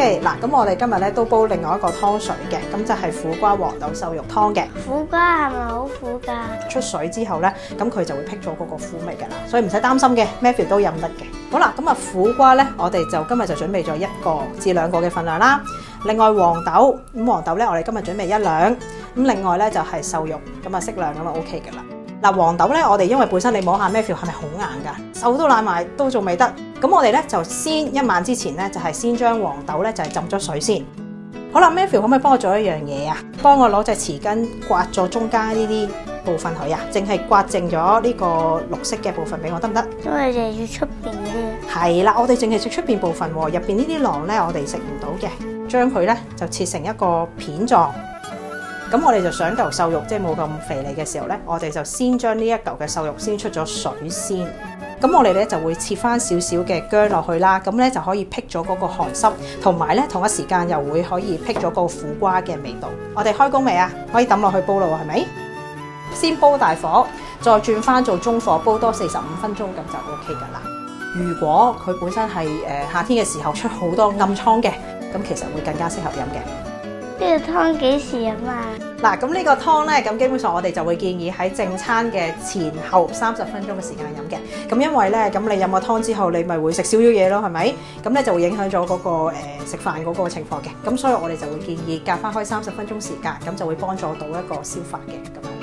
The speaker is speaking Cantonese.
OK， 嗱，咁我哋今日咧都煲另外一個湯水嘅，咁就係苦瓜黃豆瘦肉湯嘅。苦瓜係咪好苦㗎？出水之後咧，咁佢就會辟咗嗰個苦味㗎啦，所以唔使擔心嘅 ，Matthew 都飲得嘅。好啦，咁啊苦瓜咧，我哋就今日就準備咗1個至2個嘅份量啦。另外黃豆，咁黃豆咧我哋今日準備1兩，咁另外咧就係瘦肉，咁啊適量咁啊 OK 㗎啦。嗱黃豆咧，我哋因為本身你摸下 Matthew 係咪好硬㗎？手都爛埋都仲未得，咁我哋咧就先一晚之前咧就係先將黃豆咧就係浸咗水先。好啦 ，Matthew 可唔可以幫我做一樣嘢啊？幫我攞隻匙羹刮咗中間呢啲部分佢啊，淨係刮淨咗呢個綠色嘅部分俾我得唔得？因為就要出邊嗰啲。係啦，我哋淨係食出邊部分喎，入邊呢啲囊咧我哋食唔到嘅，將佢咧就切成一個片狀。咁我哋就想嚿瘦肉即係冇咁肥膩嘅時候咧，我哋就先將呢一嚿嘅瘦肉先出咗水先。咁我哋咧就會切翻少少嘅薑落去啦，咁咧就可以辟咗嗰個寒濕，同埋咧同一時間又會可以辟咗個苦瓜嘅味道。我哋開工未啊？可以抌落去煲咯，係咪？先煲大火，再轉翻做中火煲多45分鐘，咁就 OK 噶啦。如果佢本身係夏天嘅時候出好多暗瘡嘅，咁其實會更加適合飲嘅。呢個湯幾時飲啊？嗱，咁呢個湯咧，咁基本上我哋就會建議喺正餐嘅前後30分鐘嘅時間飲嘅。咁因為咧，咁你飲個湯之後，你咪會食少少嘢咯，係咪？咁咧就會影響咗嗰個食飯嗰個情況嘅。咁所以我哋就會建議隔翻開30分鐘時間，咁就會幫助到一個消化嘅咁樣。